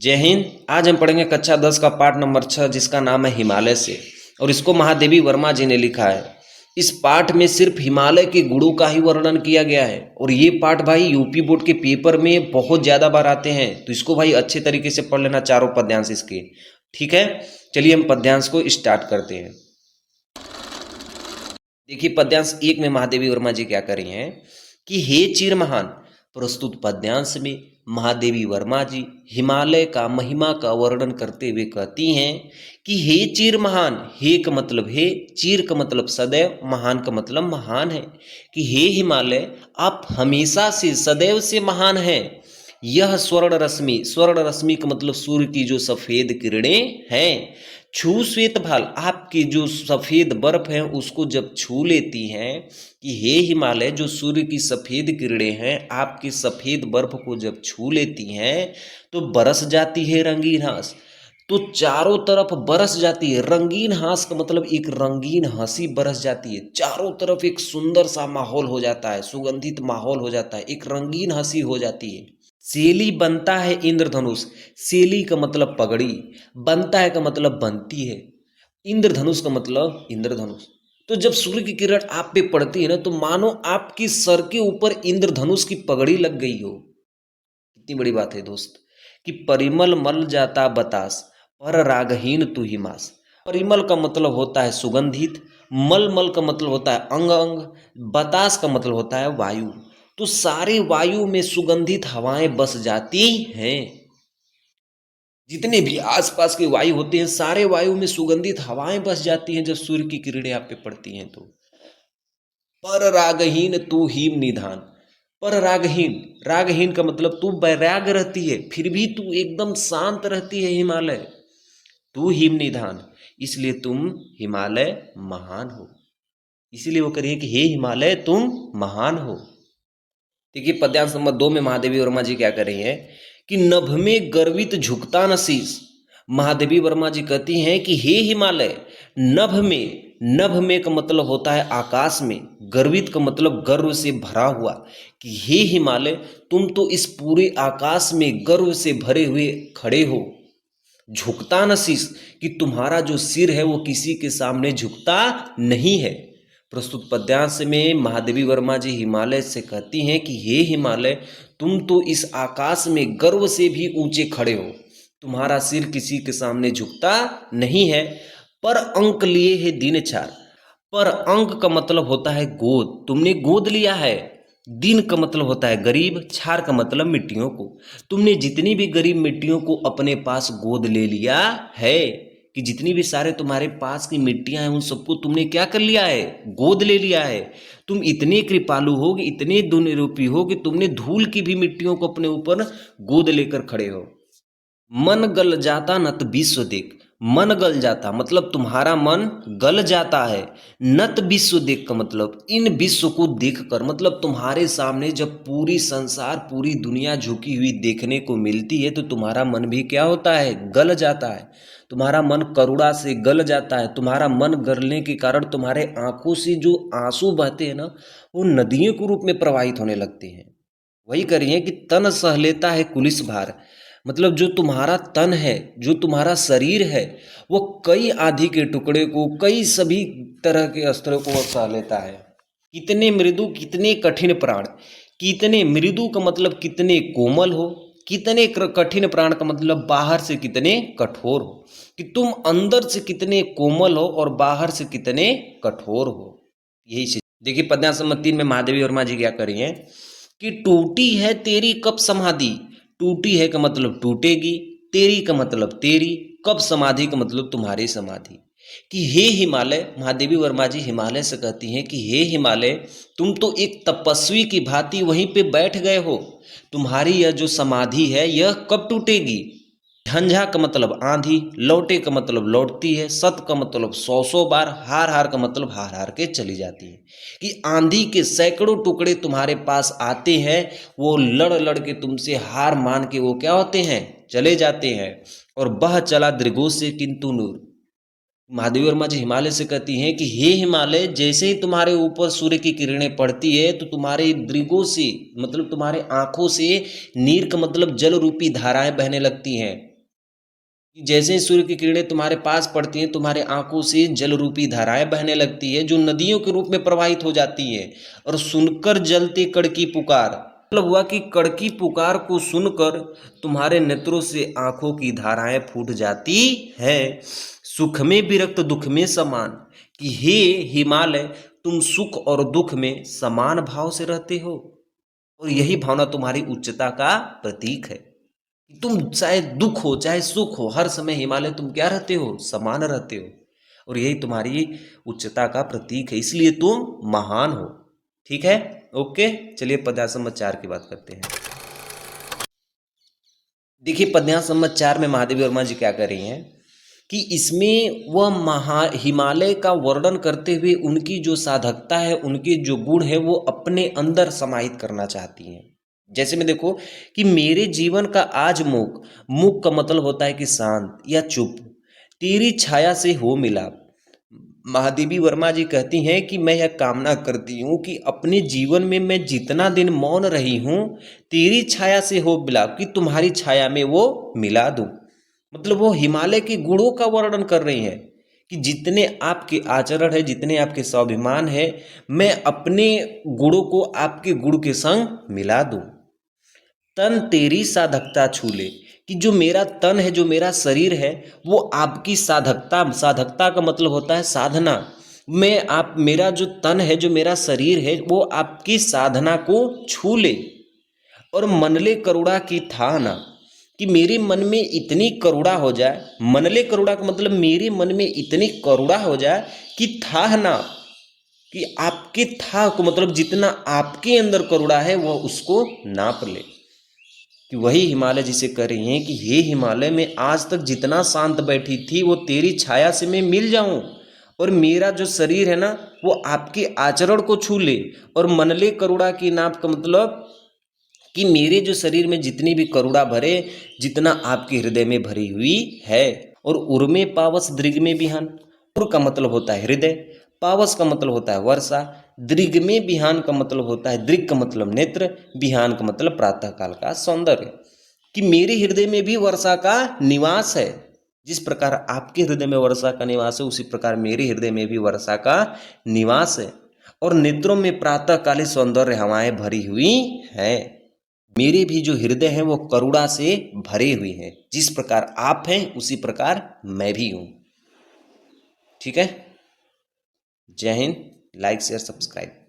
जय हिंद। आज हम पढ़ेंगे कक्षा 10 का पाठ नंबर 6 जिसका नाम है हिमालय से, और इसको महादेवी वर्मा जी ने लिखा है। इस पाठ में सिर्फ हिमालय के गुणों का ही वर्णन किया गया है, और ये पाठ भाई यूपी बोर्ड के पेपर में बहुत ज़्यादा बार आते हैं, तो इसको भाई अच्छे तरीके से पढ़ लेना, चारों पद्यांश इसके। ठीक है, चलिए हम पद्यांश को स्टार्ट करते हैं। देखिए पद्यांश 1 में महादेवी वर्मा जी क्या कर रही हैं कि हे चिर महान। प्रस्तुत पद्यांश में महादेवी वर्मा जी हिमालय का महिमा का वर्णन करते हुए कहती हैं कि हे चिर महान। हे का मतलब हे, चिर का मतलब सदैव, महान का मतलब महान है। कि हे हिमालय, आप हमेशा से सदैव से महान हैं। यह स्वर्ण रश्मि, स्वर्ण रश्मि का मतलब सूर्य की जो सफेद किरणें हैं, छू श्वेत भाल, आपकी जो सफेद बर्फ है उसको जब छू लेती हैं, कि हे हिमालय जो सूर्य की सफेद किरणें हैं आपकी सफेद बर्फ को जब छू लेती हैं तो बरस जाती है रंगीन हास। तो चारों तरफ बरस जाती है। रंगीन हास का मतलब एक रंगीन हंसी बरस जाती है, चारों तरफ एक सुंदर सा माहौल हो जाता है, सुगंधित माहौल हो जाता है, एक रंगीन हंसी हो जाती है। सेली बनता है इंद्रधनुष। सेली का मतलब पगड़ी, बनता है का मतलब बनती है, इंद्रधनुष का मतलब इंद्रधनुष। तो जब सूर्य की किरण आप पे पड़ती है ना, तो मानो आपकी सर के ऊपर इंद्रधनुष की पगड़ी लग गई हो। कितनी बड़ी बात है दोस्त। कि परिमल मल जाता बतास, पर रागहीन तू ही मास। परिमल का मतलब होता है सुगंधित, मल मल का मतलब होता है अंग अंग, बतास का मतलब होता है वायु। तो सारे वायु में सुगंधित हवाएं बस जाती हैं। जितने भी आसपास के वायु होते हैं सारे वायु में सुगंधित हवाएं बस जाती हैं जब सूर्य की किरणें आप पे पड़ती हैं। तो पर रागहीन तू हीम निधान। पर रागहीन, रागहीन का मतलब तू वैराग्य रहती है फिर भी तू एकदम शांत रहती है हिमालय। तू हिम निधान, इसलिए तुम हिमालय महान हो। इसीलिए वो करिए कि हे हिमालय तुम महान हो। देखिए पद्यांश नंबर 2 में महादेवी वर्मा जी क्या कर रही हैं कि नभ में गर्वित झुकता न शीस। महादेवी वर्मा जी कहती हैं कि हे हिमालय, नभ में, नभ में का मतलब होता है आकाश में, गर्वित का मतलब गर्व से भरा हुआ। कि हे हिमालय तुम तो इस पूरे आकाश में गर्व से भरे हुए खड़े हो। झुकता न शीस, कि तुम्हारा जो सिर है वो किसी के सामने झुकता नहीं है। प्रस्तुत पद्यांश में महादेवी वर्मा जी हिमालय से कहती हैं कि हे हिमालय तुम तो इस आकाश में गर्व से भी ऊंचे खड़े हो, तुम्हारा सिर किसी के सामने झुकता नहीं है। पर अंक लिए है दिन चार। पर अंक का मतलब होता है गोद, तुमने गोद लिया है। दिन का मतलब होता है गरीब, छार का मतलब मिट्टियों को। तुमने जितनी भी गरीब मिट्टियों को अपने पास गोद ले लिया है। कि जितनी भी सारे तुम्हारे पास की मिट्टियां हैं उन सबको तुमने क्या कर लिया है, गोद ले लिया है। तुम इतने कृपालु हो, इतने दुनिरूपी हो कि तुमने धूल की भी मिट्टियों को अपने ऊपर गोद लेकर खड़े हो। मन गल जाता नत विश्व देख। मन गल जाता मतलब तुम्हारा मन गल जाता है। नत विश्व देख का मतलब इन विश्व को देखकर, मतलब तुम्हारे सामने जब पूरी संसार पूरी दुनिया झुकी हुई देखने को मिलती है तो तुम्हारा मन भी क्या होता है, गल जाता है। तुम्हारा मन करुणा से गल जाता है। तुम्हारा मन गलने के कारण तुम्हारे आंखों से जो आंसू बहते हैं ना, वो नदियों के रूप में प्रवाहित होने लगते हैं। वही करिए कि तन सह लेता है कुलिस भार। मतलब जो तुम्हारा तन है, जो तुम्हारा शरीर है, वो कई आंधी के टुकड़े को, कई सभी तरह के अस्त्रों को वो सह लेता है। कितने मृदु कितने कठिन प्राण। कितने मृदु का मतलब कितने कोमल हो, कितने कठिन प्राण का मतलब बाहर से कितने कठोर हो। कि तुम अंदर से कितने कोमल हो और बाहर से कितने कठोर हो। यही चीज देखिए पद्यांश नंबर 3 में महादेवी वर्मा जी क्या करी हैं कि टूटी है तेरी कब समाधि। टूटी है का मतलब टूटेगी, तेरी का मतलब तेरी, कब समाधि का मतलब तुम्हारी समाधि। कि हे हिमालय, महादेवी वर्मा जी हिमालय से कहती हैं कि हे हिमालय तुम तो एक तपस्वी की भांति वहीं पे बैठ गए हो। तुम्हारी यह जो समाधि है यह कब टूटेगी। झंझा का मतलब आंधी, लौटे का मतलब लौटती है, सत का मतलब सौ सौ बार, हार हार का मतलब हार हार के चली जाती है। कि आंधी के सैकड़ों टुकड़े तुम्हारे पास आते हैं, वो लड़ लड़ के तुमसे हार मान के वो क्या होते हैं, चले जाते हैं। और बह चला दृगो से किंतु नूर। महादेवी वर्मा जी हिमालय से कहती हैं कि हे हिमालय जैसे ही तुम्हारे ऊपर सूर्य की किरणें पड़ती है तो तुम्हारे दृगों से मतलब तुम्हारे आंखों से नीर का मतलब जल रूपी धाराएं बहने लगती हैं। जैसे ही सूर्य की किरणें तुम्हारे पास पड़ती हैं, तुम्हारे आंखों से जल रूपी धाराएं बहने लगती है, जो नदियों के रूप में प्रवाहित हो जाती है। और सुनकर जलते कड़ की पुकार, मतलब हुआ कि कड़ की पुकार को सुनकर तुम्हारे नेत्रों से आंखों की धाराएं फूट जाती है। सुख में विरक्त दुख में समान, कि हे हिमालय, तुम सुख और दुख में समान भाव से रहते हो। और यही भावना तुम्हारी उच्चता का प्रतीक है। तुम चाहे दुख हो चाहे सुख हो, हर समय हिमालय तुम क्या रहते हो, समान रहते हो। और यही तुम्हारी उच्चता का प्रतीक है, इसलिए तुम महान हो। ठीक है, ओके। चलिए पद्यांश संबंध 4 की बात करते हैं। देखिए पद्यांश संबंध 4 में महादेवी वर्मा जी क्या कर रही हैं कि इसमें वह हिमालय का वर्णन करते हुए उनकी जो साधकता है, उनके जो गुण है, वो अपने अंदर समाहित करना चाहती हैं। जैसे में देखो कि मेरे जीवन का आज मुख, मुख का मतलब होता है कि शांत या चुप, तेरी छाया से हो मिलाप। महादेवी वर्मा जी कहती हैं कि मैं यह कामना करती हूँ कि अपने जीवन में मैं जितना दिन मौन रही हूँ, तेरी छाया से हो मिलाप, कि तुम्हारी छाया में वो मिला दूँ। मतलब वो हिमालय के गुणों का वर्णन कर रही हैं कि जितने आपके आचरण है, जितने आपके स्वाभिमान है, मैं अपने गुणों को आपके गुण के संग मिला दूं। तन तेरी साधकता छू ले, कि जो मेरा तन है, जो मेरा शरीर है, वो आपकी साधकता, साधकता का मतलब होता है साधना। मैं आप मेरा जो तन है, जो मेरा शरीर है, वो आपकी साधना को छू ले। और मनले करुणा की था ना, कि मेरे मन में इतनी करुणा हो जाए। मनले करुणा का मतलब मेरे मन में इतनी करुणा हो जाए कि था ना, कि आपके था को मतलब जितना आपके अंदर करुणा है वह उसको नाप ले। कि वही हिमालय जिसे कह रही हैं कि हे हिमालय, मैं आज तक जितना शांत बैठी थी वो तेरी छाया से मैं मिल जाऊं, और मेरा जो शरीर है ना वो आपके आचरण को छू ले। और मनले करुणा की नाप का मतलब कि मेरे जो शरीर में जितनी भी करुणा भरे, जितना आपके हृदय में भरी हुई है। और उर्मे पावस दृग में बिहान, उर का मतलब होता है हृदय, पावस का मतलब होता है वर्षा, दृग में बिहान का मतलब होता है, दृग का मतलब नेत्र, बिहान का मतलब प्रातः काल का सौंदर्य। कि मेरे हृदय में भी वर्षा का निवास है। जिस प्रकार आपके हृदय में वर्षा का निवास है, उसी प्रकार मेरे हृदय में भी वर्षा का निवास है। और नेत्रों में प्रातः काली सौंदर्य हवाएं भरी हुई है। मेरे भी जो हृदय है वो करुणा से भरे हुए हैं। जिस प्रकार आप हैं उसी प्रकार मैं भी हूं। ठीक है, जय हिंद। Like share subscribe.